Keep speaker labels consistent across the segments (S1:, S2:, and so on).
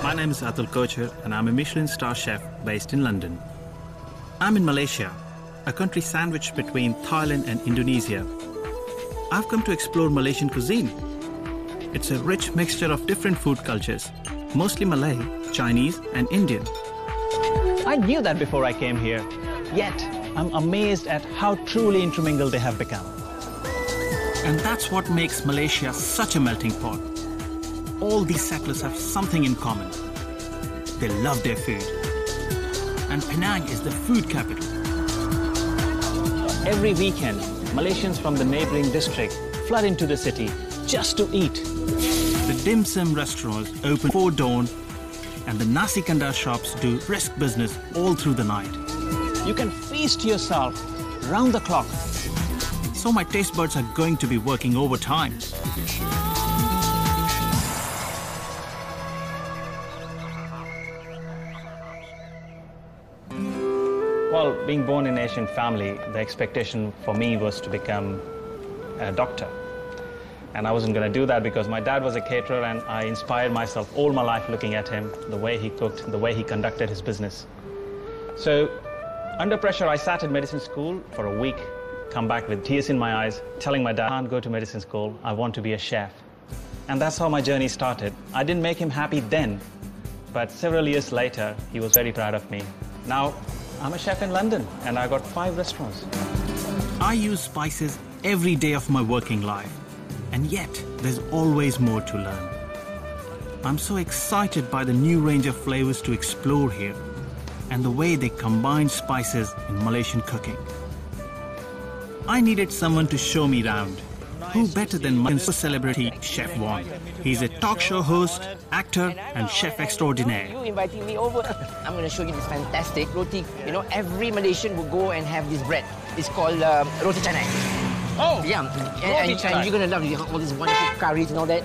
S1: My name is Atul Kochhar and I'm a Michelin star chef based in London. I'm in Malaysia, a country sandwiched between Thailand and Indonesia. I've come to explore Malaysian cuisine. It's a rich mixture of different food cultures, mostly Malay, Chinese and Indian. I knew that before I came here, yet I'm amazed at how truly intermingled they have become. And that's what makes Malaysia such a melting pot. All these settlers have something in common. They love their food. And Penang is the food capital. Every weekend, Malaysians from the neighboring district flood into the city just to eat. The dim sum restaurants open before dawn, and the nasi kandar shops do brisk business all through the night. You can feast yourself round the clock. So my taste buds are going to be working overtime. Well, being born in an Asian family, the expectation for me was to become a doctor. And I wasn't going to do that because my dad was a caterer and I inspired myself all my life looking at him, the way he cooked, the way he conducted his business. So, under pressure, I sat in medicine school for a week, come back with tears in my eyes, telling my dad, I can't go to medicine school, I want to be a chef. And that's how my journey started. I didn't make him happy then, but several years later, he was very proud of me. Now, I'm a chef in London and I got 5 restaurants. I use spices every day of my working life, and yet there's always more to learn. I'm so excited by the new range of flavors to explore here and the way they combine spices in Malaysian cooking. I needed someone to show me around. Who better than Malaysian celebrity Chef Wong? He's a talk show host, actor, and chef extraordinaire.
S2: You inviting me over. I'm going to show you this fantastic roti. You know, every Malaysian will go and have this bread. It's called roti canai.
S3: Oh!
S2: Yeah, and you're going to love it. All these wonderful curries and all that.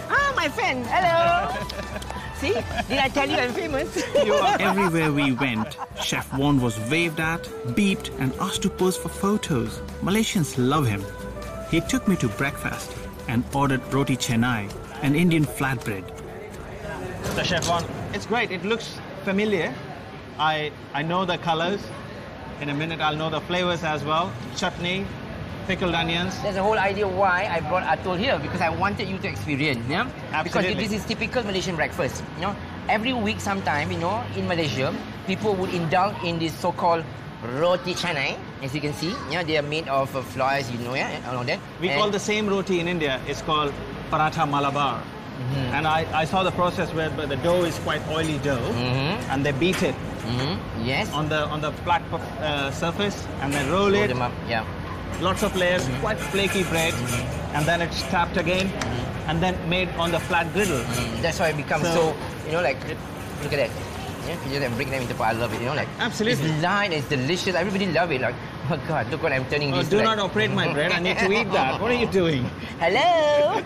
S2: Ah, my friend. Hello. See? Did I tell you I'm famous?
S1: Everywhere we went, Chef Wong was waved at, beeped, and asked to pose for photos. Malaysians love him. He took me to breakfast and ordered roti canai, an Indian flatbread.
S3: The Chef Wong, it's great. It looks familiar. I know the colors. In a minute, I'll know the flavors as well. Chutney, pickled onions.
S2: There's a whole idea why I brought Atul here, because I wanted you to experience, yeah?
S3: Absolutely.
S2: Because this is typical Malaysian breakfast, you know. Every week sometime, you know, in Malaysia, people would indulge in this so-called roti canai. As you can see, yeah, they are made of flours, you know, yeah, and all that.
S3: We call the same roti in India, it's called paratha malabar. And I saw the process where the dough is quite oily dough, and they beat it
S2: yes.
S3: on the flat surface, and then roll it.
S2: Them up. Yeah.
S3: Lots of layers, quite flaky bread, and then it's tapped again, and then made on the flat griddle.
S2: That's why it becomes so, you know, like, look at that. Yeah, you just bring them into pot. I love it, you know, like.
S3: Absolutely.
S2: It's light, it's delicious. Everybody love it. Like, oh God, look what I'm turning this.
S3: Do not operate my bread. I need to eat that. What are you doing?
S2: Hello.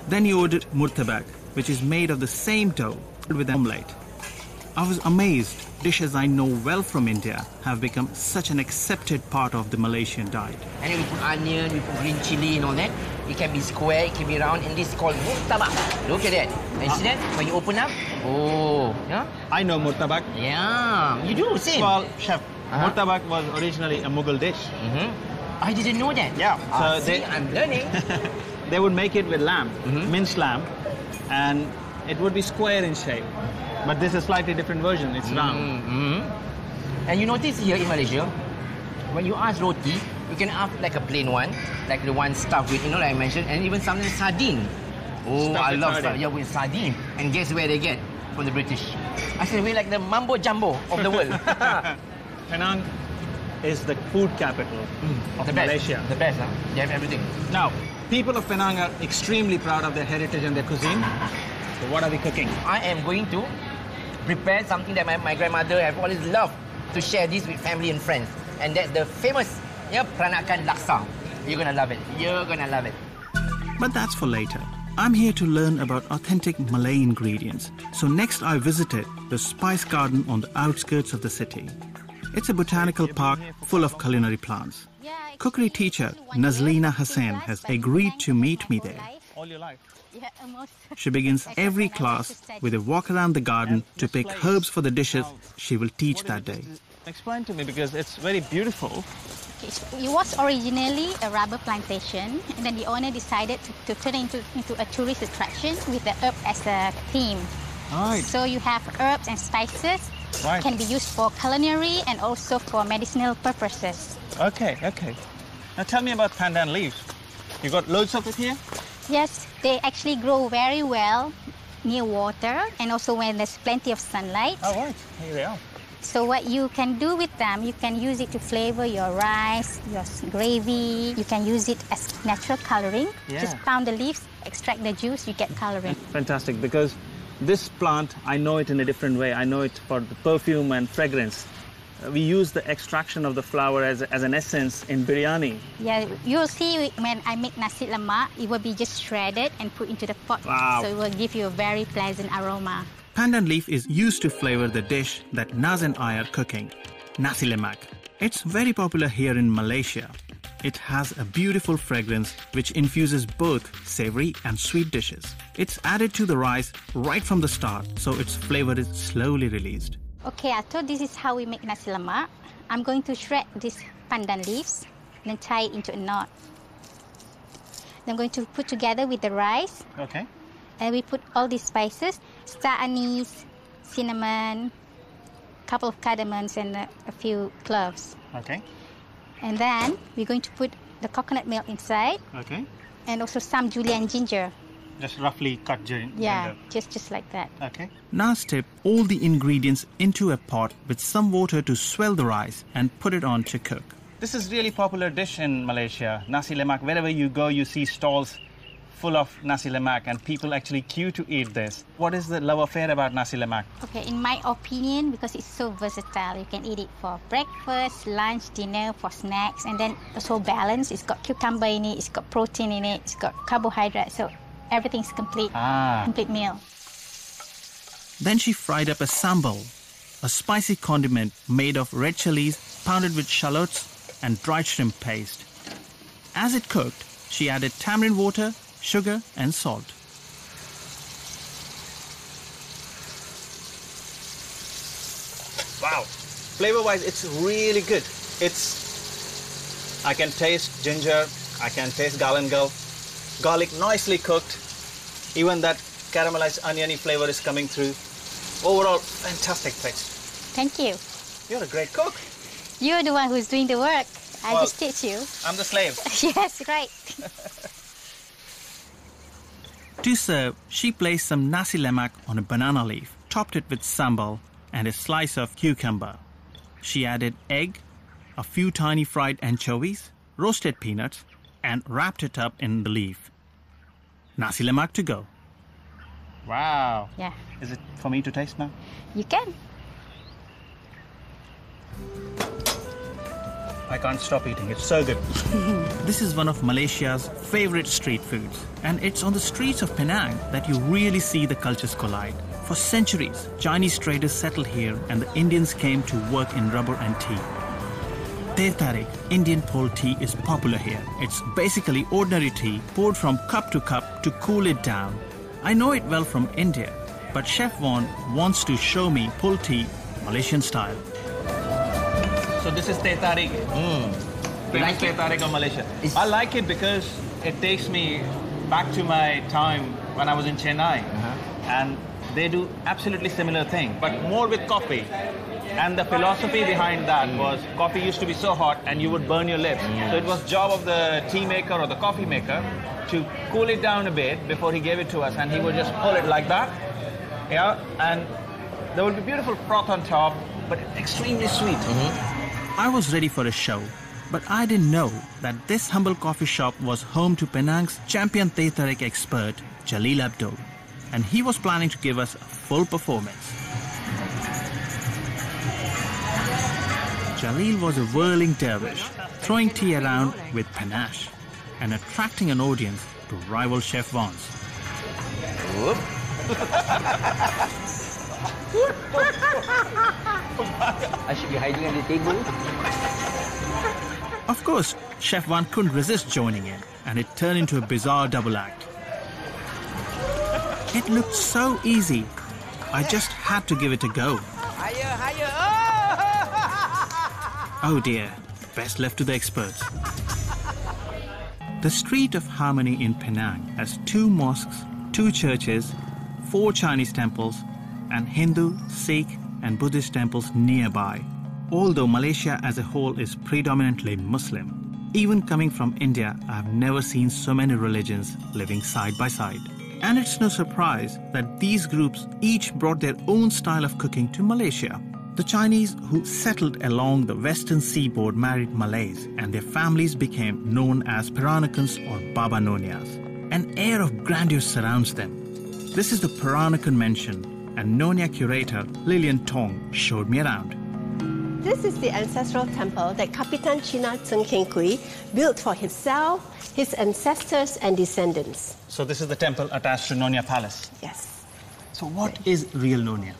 S1: Then he ordered murtabak, which is made of the same dough with an omelette. I was amazed. Dishes I know well from India have become such an accepted part of the Malaysian diet.
S2: And then we put onion, we put green chili and all that. It can be square, it can be round, and this is called murtabak. Look at that. And you see that? When you open up, oh, yeah?
S3: I know murtabak.
S2: Yeah, you do, same.
S3: Well, Chef, murtabak was originally a Mughal dish.
S2: I didn't know that.
S3: Yeah. So
S2: I'm learning.
S3: They would make it with lamb, minced lamb, and it would be square in shape. But this is a slightly different version. It's round.
S2: And you notice here in Malaysia, when you ask roti, you can ask like a plain one, like the one stuffed with, you know, like I mentioned, and even something sardine. Oh,
S3: Stuffed
S2: I
S3: with
S2: love
S3: sardine.
S2: Yeah, with sardine. And guess where they get? From the British. I said, we're like the mumbo jumbo of the world.
S3: Penang is the food capital of Malaysia.
S2: The best, huh? They have everything.
S3: Now, people of Penang are extremely proud of their heritage and their cuisine. So what are we cooking?
S2: I am going to prepare something that my grandmother have always loved to share this with family and friends. And that's the famous peranakan laksa. You're going to love it. You're going to love it.
S1: But that's for later. I'm here to learn about authentic Malay ingredients. So next I visited the Spice Garden on the outskirts of the city. It's a botanical park full of culinary plants. Cookery teacher Nazlina Hassan has agreed to meet me there.
S3: all your life?
S4: Yeah, almost.
S5: She begins every class with a walk around the garden to pick herbs for the dishes she will teach that day.
S3: Explain to me, because it's very beautiful.
S4: It was originally a rubber plantation, and then the owner decided to turn it into a tourist attraction with the herb as a theme.
S3: Right.
S4: So you have herbs and spices.
S3: Right.
S4: Can be used for culinary and also for medicinal purposes.
S3: Okay. Now tell me about pandan leaves. You got loads of it here?
S4: Yes, they actually grow very well near water and also when there's plenty of sunlight.
S3: Oh, right. Here they are.
S4: So what you can do with them, you can use it to flavor your rice, your gravy. You can use it as natural coloring.
S3: Yeah.
S4: Just pound the leaves, extract the juice, you get coloring.
S3: Fantastic, because this plant, I know it in a different way. I know it for the perfume and fragrance. We use the extraction of the flower as an essence in biryani.
S4: Yeah, you'll see when I make nasi lemak, it will be just shredded and put into the pot.
S3: Wow.
S4: So it will give you a very pleasant aroma.
S5: Pandan leaf is used to flavor the dish that Naz and I are cooking, nasi lemak. It's very popular here in Malaysia. It has a beautiful fragrance which infuses both savory and sweet dishes. It's added to the rice right from the start, so its flavor is slowly released.
S4: Okay, Atul, this is how we make nasi lemak. I'm going to shred these pandan leaves and then tie it into a knot. Then I'm going to put together with the rice.
S3: Okay.
S4: And we put all these spices, star anise, cinnamon, couple of cardamoms and a few cloves.
S3: Okay.
S4: And then we're going to put the coconut milk inside
S3: Okay.
S4: and also some julienne ginger.
S3: Just roughly cut ginger.
S4: Yeah, just like that.
S3: Okay.
S5: Naz tip all the ingredients into a pot with some water to swell the rice and put it on to cook.
S3: This is really popular dish in Malaysia, nasi lemak. Wherever you go, you see stalls full of nasi lemak and people actually queue to eat this. What is the love affair about nasi lemak?
S4: Okay, in my opinion, because it's so versatile, you can eat it for breakfast, lunch, dinner, for snacks, and then also balanced. It's got cucumber in it, it's got protein in it, it's got carbohydrate, so everything's complete. Complete meal.
S5: Then she fried up a sambal, a spicy condiment made of red chilies pounded with shallots and dried shrimp paste. As it cooked, she added tamarind water, sugar and salt.
S3: Wow. Flavor-wise, it's really good. I can taste ginger, I can taste galangal, garlic nicely cooked. Even that caramelized oniony flavor is coming through. Overall, fantastic taste.
S4: Thank you.
S3: You're a great cook.
S4: You're the one who's doing the work. I
S3: Well,
S4: just teach you.
S3: I'm the slave.
S4: Yes, right.
S5: To serve, she placed some nasi lemak on a banana leaf, topped it with sambal and a slice of cucumber. She added egg, a few tiny fried anchovies, roasted peanuts, and wrapped it up in the leaf. Nasi lemak to go.
S3: Wow.
S4: Yeah,
S3: Is it for me to taste now?
S4: you can.
S3: I can't stop eating. It's so good.
S5: This is one of Malaysia's favorite street foods, and it's on the streets of Penang that you really see the cultures collide. For centuries, Chinese traders settled here and the Indians came to work in rubber and tea. Teh tarik, Indian pulled tea, is popular here. It's basically ordinary tea poured from cup to cool it down. I know it well from India, but Chef Vaughan wants to show me pulled tea Malaysian style.
S3: So this is teh tarik. Famous teh tarik of Malaysia. I like it because it takes me back to my time when I was in Chennai. And they do absolutely similar thing, but more with coffee. And the philosophy behind that was coffee used to be so hot and you would burn your lips. So it was job of the tea maker or the coffee maker to cool it down a bit before he gave it to us, and he would just pull it like that. Yeah, and there would be beautiful froth on top, but extremely sweet.
S5: I was ready for a show, but I didn't know that this humble coffee shop was home to Penang's champion Teh Tarik expert, Jalil Abdul, and he was planning to give us a full performance. Jalil was a whirling dervish, throwing tea around with panache and attracting an audience to rival Chef Vaughan's.
S2: I should be hiding under the table.
S5: Of course, Chef Vaughan couldn't resist joining in, and it turned into a bizarre double act. It looked so easy. I just had to give it a go.
S2: Higher, higher.
S5: Oh dear, best left to the experts. The Street of Harmony in Penang has 2 mosques, 2 churches, 4 Chinese temples, and Hindu, Sikh, and Buddhist temples nearby. Although Malaysia as a whole is predominantly Muslim, even coming from India, I have never seen so many religions living side by side. And it's no surprise that these groups each brought their own style of cooking to Malaysia. The Chinese who settled along the western seaboard married Malays, and their families became known as Peranakans or Baba Nonias. An air of grandeur surrounds them. This is the Peranakan mansion, and Nonya curator Lillian Tong showed me around.
S6: This is the ancestral temple that Kapitan China Tseng Keng Kui built for himself, his ancestors and descendants.
S5: So this is the temple attached to Nonya Palace?
S6: Yes.
S5: So what is real Nonya?